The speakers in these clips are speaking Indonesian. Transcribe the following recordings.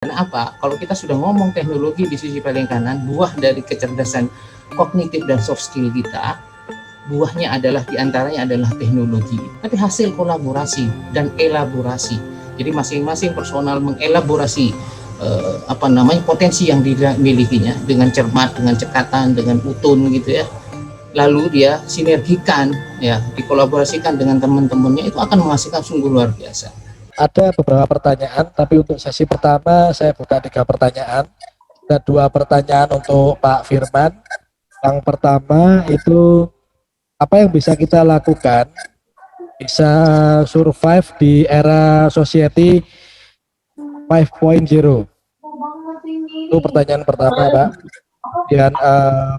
Karena apa? Kalau kita sudah ngomong teknologi di sisi paling kanan, buah dari kecerdasan kognitif dan soft skill kita, buahnya adalah diantaranya adalah teknologi. Tapi hasil kolaborasi dan elaborasi. Jadi masing-masing personal mengelaborasi potensi yang dimilikinya dengan cermat, dengan cekatan, dengan utun gitu ya. Lalu dia sinergikan, ya, dikolaborasikan dengan teman-temannya, itu akan menghasilkan sungguh luar biasa. Ada beberapa pertanyaan, tapi untuk sesi pertama saya buka 3 pertanyaan. Ada 2 pertanyaan untuk Pak Firman. Yang pertama itu, apa yang bisa kita lakukan bisa survive di era society 5.0? Itu pertanyaan pertama, Pak. Dan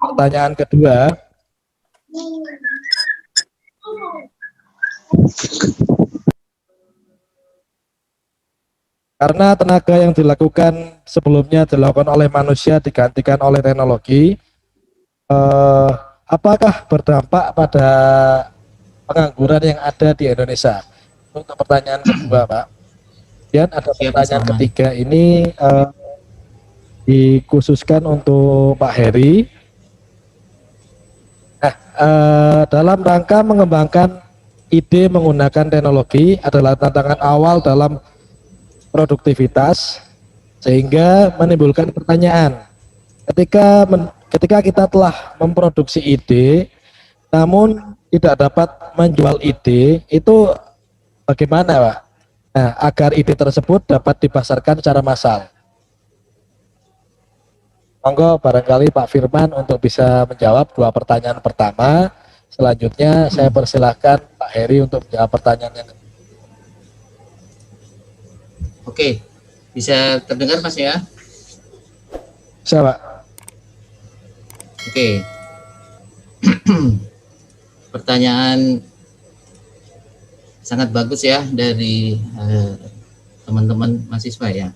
pertanyaan kedua, karena tenaga yang dilakukan sebelumnya dilakukan oleh manusia digantikan oleh teknologi, apakah berdampak pada pengangguran yang ada di Indonesia? Untuk pertanyaan kedua, Pak. Dan ada pertanyaan ketiga ini dikhususkan untuk Pak Heri. Nah, dalam rangka mengembangkan ide menggunakan teknologi adalah tantangan awal dalam produktivitas, sehingga menimbulkan pertanyaan. Ketika kita telah memproduksi ide, namun tidak dapat menjual ide, itu bagaimana, Pak? Nah, agar ide tersebut dapat dipasarkan secara massal. Monggo barangkali Pak Firman untuk bisa menjawab 2 pertanyaan pertama. Selanjutnya saya persilahkan Pak Heri untuk menjawab pertanyaan yang kedua. Oke, bisa terdengar Mas ya? Bisa, Pak. Oke. Pertanyaan sangat bagus ya dari teman-teman mahasiswa ya.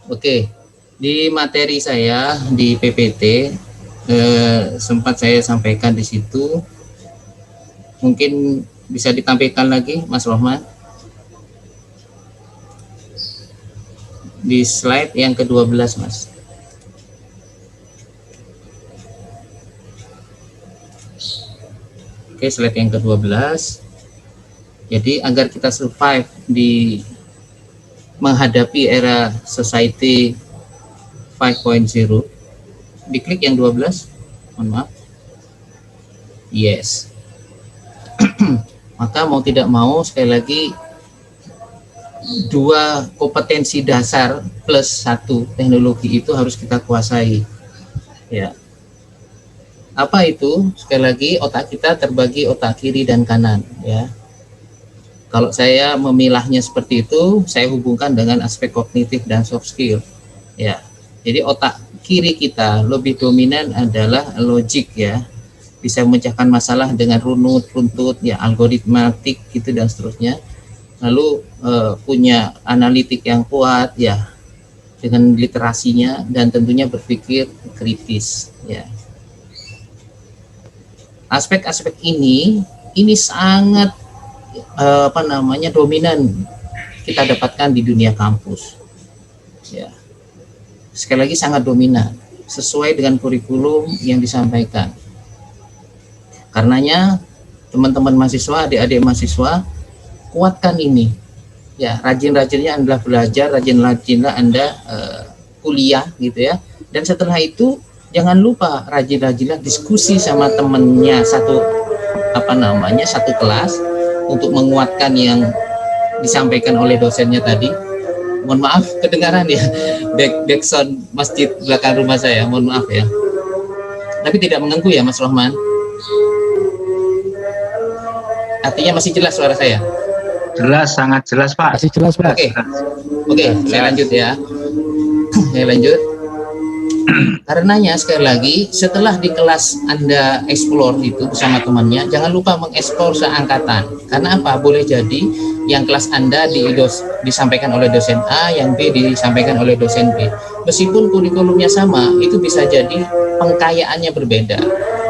Oke, di materi saya di PPT sempat saya sampaikan di situ. Mungkin bisa ditampilkan lagi Mas Rohman di slide yang ke-12, Mas. Oke, slide yang ke-12. Jadi agar kita survive di menghadapi era society 5.0, diklik yang 12. Mohon maaf. Yes. Maka mau tidak mau, sekali lagi, 2 kompetensi dasar plus 1 teknologi itu harus kita kuasai. Ya. Apa itu? Sekali lagi, otak kita terbagi otak kiri dan kanan, ya. Kalau saya memilahnya seperti itu, saya hubungkan dengan aspek kognitif dan soft skill. Ya. Jadi otak kiri kita lebih dominan adalah logik, ya. Bisa memecahkan masalah dengan runut, runtut, ya, algoritmatik gitu dan seterusnya. Lalu punya analitik yang kuat, ya, dengan literasinya, dan tentunya berpikir kritis, ya. Aspek-aspek ini sangat dominan kita dapatkan di dunia kampus, ya. Sekali lagi sangat dominan sesuai dengan kurikulum yang disampaikan. Karenanya teman-teman mahasiswa, adik-adik mahasiswa, kuatkan ini, ya. Rajin-rajinnya adalah belajar, rajin-rajinlah Anda kuliah gitu ya. Dan setelah itu jangan lupa rajin-rajinlah diskusi sama temennya satu kelas untuk menguatkan yang disampaikan oleh dosennya tadi. Mohon maaf kedengaran ya backsound masjid belakang rumah saya, mohon maaf ya. Tapi tidak mengganggu ya Mas Rohman? Artinya masih jelas suara saya? Jelas, sangat jelas Pak. Masih jelas, Pak. Oke, saya lanjut ya. Saya lanjut. Karenanya sekali lagi, setelah di kelas Anda explore itu bersama temannya, jangan lupa mengeksplor seangkatan. Karena apa? Boleh jadi yang kelas Anda disampaikan oleh dosen A, yang B disampaikan oleh dosen B. Meskipun kurikulumnya sama, itu bisa jadi pengkayaannya berbeda.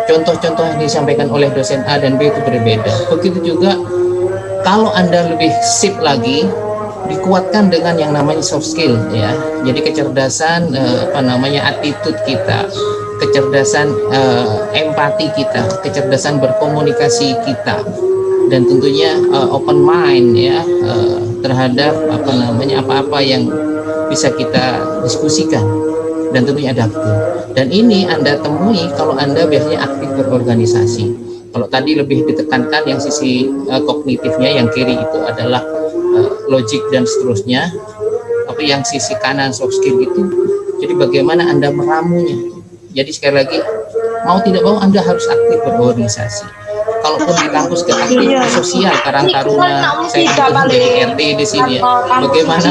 Contoh-contoh yang disampaikan oleh dosen A dan B itu berbeda. Begitu juga kalau Anda lebih sip lagi, dikuatkan dengan yang namanya soft skill ya. Jadi kecerdasan attitude kita, kecerdasan empati kita, kecerdasan berkomunikasi kita, dan tentunya open mind ya terhadap apa-apa yang bisa kita diskusikan, dan tentunya adaptif. Dan ini Anda temui kalau Anda biasanya aktif berorganisasi. Kalau tadi lebih ditekankan yang sisi kognitifnya, yang kiri itu adalah logik dan seterusnya, tapi yang sisi kanan soft skill itu, jadi bagaimana Anda meramunya. Jadi sekali lagi, mau tidak mau Anda harus aktif berorganisasi. Kalaupun di kampus aktif sosial, Karang Taruna, saya juga menjadi RT di sini ya. Bagaimana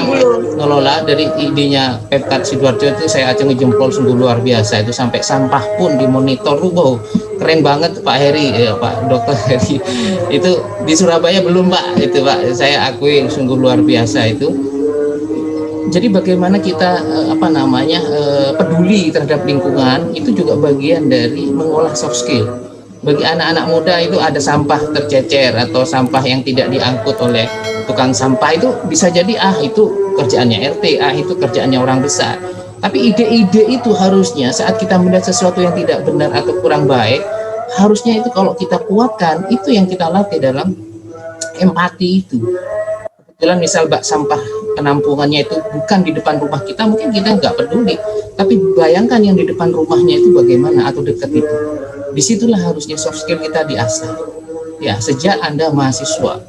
ngelola dari idenya Pemkab Sidoarjo itu, saya acungi jempol, sungguh luar biasa. Itu sampai sampah pun dimonitor, wow, keren banget Pak Heri, Pak Dokter Heri. Itu di Surabaya belum Pak, itu Pak, saya akui sungguh luar biasa itu. Jadi bagaimana kita peduli terhadap lingkungan, itu juga bagian dari mengolah soft skill. Bagi anak-anak muda itu ada sampah tercecer atau sampah yang tidak diangkut oleh tukang sampah, itu bisa jadi itu kerjaannya RT, itu kerjaannya orang besar. Tapi ide-ide itu harusnya saat kita melihat sesuatu yang tidak benar atau kurang baik, harusnya itu kalau kita kuatkan, itu yang kita latih dalam empati itu. Kebetulan misal bak sampah penampungannya itu bukan di depan rumah kita, mungkin kita nggak peduli. Tapi bayangkan yang di depan rumahnya itu bagaimana, atau dekat itu. Disitulah harusnya soft skill kita diasah. Ya, sejak Anda mahasiswa.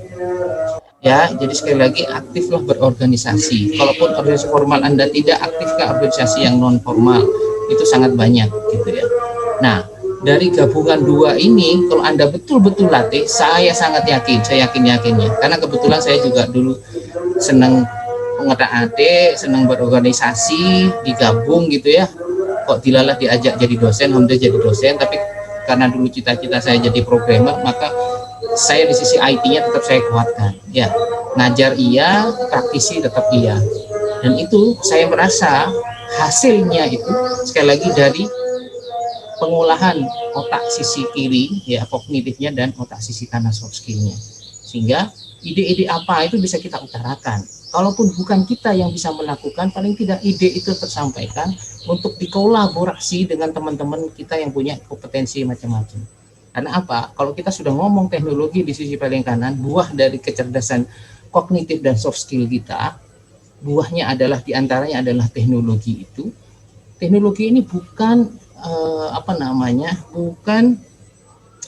Ya, jadi sekali lagi aktiflah berorganisasi. Kalaupun organisasi formal Anda tidak, aktifkan organisasi yang non formal. Itu sangat banyak gitu ya. Nah, dari gabungan dua ini, kalau Anda betul-betul latih, saya sangat yakin, saya yakinnya. Karena kebetulan saya juga dulu senang pengetak adik, senang berorganisasi, digabung gitu ya. Kok dilalah diajak jadi dosen, alhamdulillah jadi dosen, tapi karena dulu cita-cita saya jadi programmer, maka saya di sisi IT-nya tetap saya kuatkan. Ya, ngajar iya, praktisi tetap iya. Dan itu saya merasa hasilnya itu sekali lagi dari pengolahan otak sisi kiri ya kognitifnya dan otak sisi kanan soft skill-nya. Sehingga ide-ide apa itu bisa kita utarakan. Kalaupun bukan kita yang bisa melakukan, paling tidak ide itu tersampaikan untuk dikolaborasi dengan teman-teman kita yang punya kompetensi macam-macam. Karena apa? Kalau kita sudah ngomong teknologi di sisi paling kanan, buah dari kecerdasan kognitif dan soft skill kita, buahnya adalah diantaranya adalah teknologi itu. Teknologi ini bukan bukan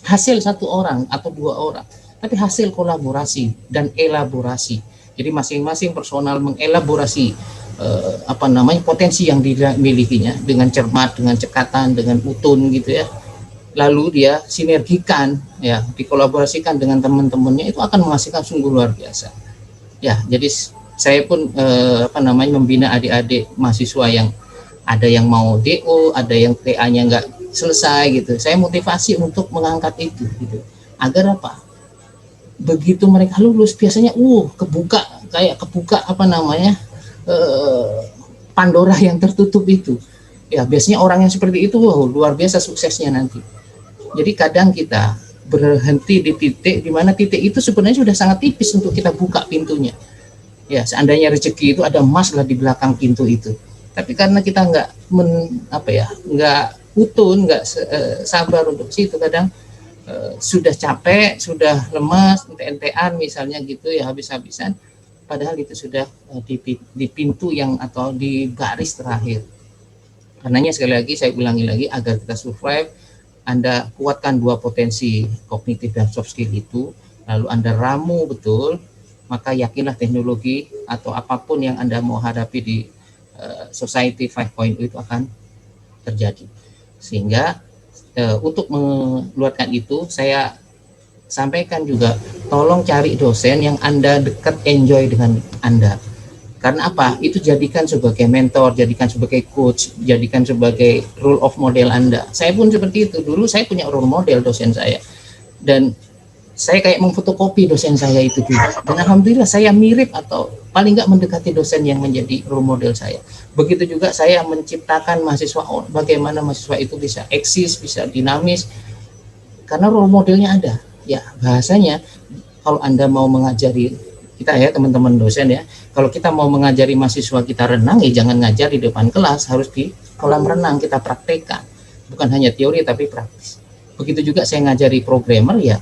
hasil satu orang atau dua orang, tapi hasil kolaborasi dan elaborasi. Jadi masing-masing personal mengelaborasi potensi yang dimilikinya dengan cermat, dengan cekatan, dengan utun gitu ya. Lalu dia sinergikan ya, dikolaborasikan dengan teman-temannya, itu akan menghasilkan sungguh luar biasa. Ya, jadi saya pun membina adik-adik mahasiswa yang ada yang mau DO, ada yang TA-nya nggak selesai gitu. Saya motivasi untuk mengangkat itu gitu. Agar apa? Begitu mereka lulus biasanya kebuka Pandora yang tertutup itu. Ya, biasanya orang yang seperti itu luar biasa suksesnya nanti. Jadi kadang kita berhenti di titik di mana titik itu sebenarnya sudah sangat tipis untuk kita buka pintunya. Ya, seandainya rezeki itu ada emas lah di belakang pintu itu. Tapi karena kita nggak utun, nggak sabar untuk situ, kadang sudah capek, sudah lemas, ente-entean misalnya gitu ya, habis-habisan, padahal itu sudah di pintu yang atau di baris terakhir. Karenanya sekali lagi saya ulangi lagi, agar kita survive, Anda kuatkan dua potensi kognitif dan soft skill itu, lalu Anda ramu betul, maka yakinlah teknologi atau apapun yang Anda mau hadapi di Society 5.0 itu akan terjadi. Sehingga untuk mengeluarkan itu, saya sampaikan juga, tolong cari dosen yang Anda dekat, enjoy dengan Anda. Karena apa? Itu jadikan sebagai mentor, jadikan sebagai coach, jadikan sebagai role of model Anda. Saya pun seperti itu. Dulu saya punya role model dosen saya. Dan saya kayak memfotokopi dosen saya itu dulu. Dan alhamdulillah saya mirip atau paling nggak mendekati dosen yang menjadi role model saya. Begitu juga saya menciptakan mahasiswa, bagaimana mahasiswa itu bisa eksis, bisa dinamis, karena role modelnya ada. Ya, bahasanya kalau Anda mau mengajari kita ya teman-teman dosen ya, kalau kita mau mengajari mahasiswa kita renang ya jangan ngajar di depan kelas, harus di kolam renang kita praktekkan, bukan hanya teori tapi praktis. Begitu juga saya ngajari programmer ya,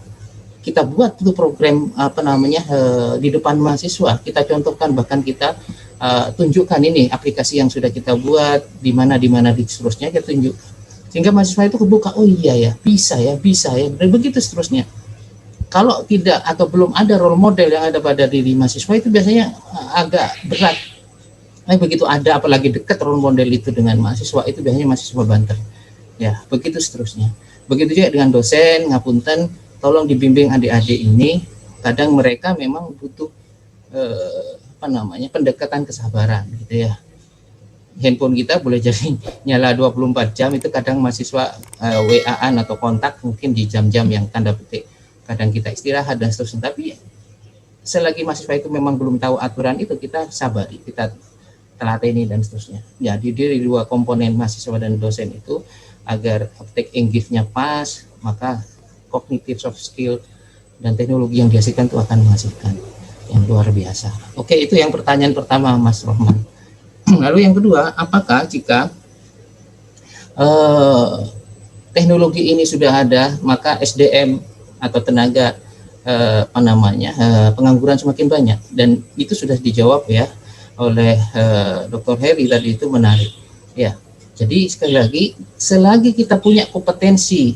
kita buat itu program di depan mahasiswa, kita contohkan, bahkan kita tunjukkan ini aplikasi yang sudah kita buat di mana di seterusnya kita tunjuk, sehingga mahasiswa itu kebuka, oh iya ya bisa ya dan begitu seterusnya. Kalau tidak atau belum ada role model yang ada pada diri mahasiswa itu biasanya agak berat. Nah, begitu ada apalagi dekat role model itu dengan mahasiswa, itu biasanya mahasiswa banter. Ya, begitu seterusnya. Begitu juga dengan dosen, ngapunten, tolong dibimbing adik-adik ini. Kadang mereka memang butuh pendekatan kesabaran gitu ya. Handphone kita boleh jadi nyala 24 jam, itu kadang mahasiswa WA-an atau kontak mungkin di jam-jam yang tanda petik kadang kita istirahat dan seterusnya. Tapi selagi mahasiswa itu memang belum tahu aturan itu, kita sabari, kita telateni dan seterusnya. Jadi dari dua komponen mahasiswa dan dosen itu agar take and give-nya pas, maka cognitive soft skill dan teknologi yang dihasilkan itu akan menghasilkan yang luar biasa. Oke, itu yang pertanyaan pertama Mas Rohman. Lalu yang kedua, apakah jika teknologi ini sudah ada, maka SDM atau tenaga pengangguran semakin banyak? Dan itu sudah dijawab ya oleh Dr. Heri tadi, itu menarik ya. Jadi sekali lagi, selagi kita punya kompetensi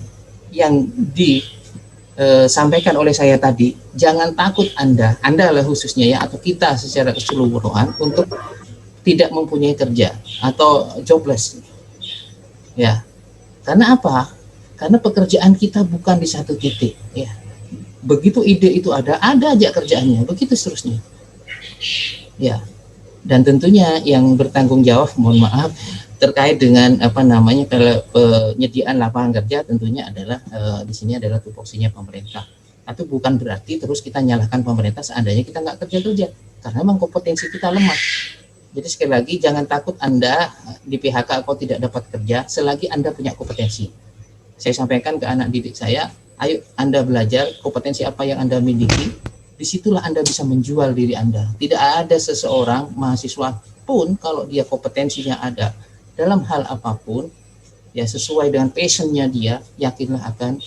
yang disampaikan oleh saya tadi, jangan takut Anda lah khususnya ya, atau kita secara keseluruhan untuk tidak mempunyai kerja atau jobless ya. Karena apa? Karena pekerjaan kita bukan di satu titik ya. Begitu ide itu ada aja kerjaannya, begitu seterusnya ya. Dan tentunya yang bertanggung jawab, mohon maaf, terkait dengan penyediaan lapangan kerja tentunya adalah di sini adalah tupoksinya pemerintah. Itu bukan berarti terus kita nyalahkan pemerintah seandainya kita nggak kerja, karena memang kompetensi kita lemah. Jadi sekali lagi, jangan takut Anda di PHK atau tidak dapat kerja selagi Anda punya kompetensi. Saya sampaikan ke anak didik saya, ayo Anda belajar kompetensi apa yang Anda miliki, disitulah Anda bisa menjual diri Anda. Tidak ada seseorang mahasiswa pun kalau dia kompetensinya ada dalam hal apapun, ya sesuai dengan passionnya dia, yakinlah akan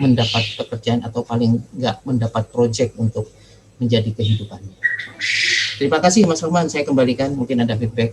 mendapat pekerjaan atau paling enggak mendapat project untuk menjadi kehidupannya. Terima kasih Mas Rohman, saya kembalikan, mungkin ada feedback.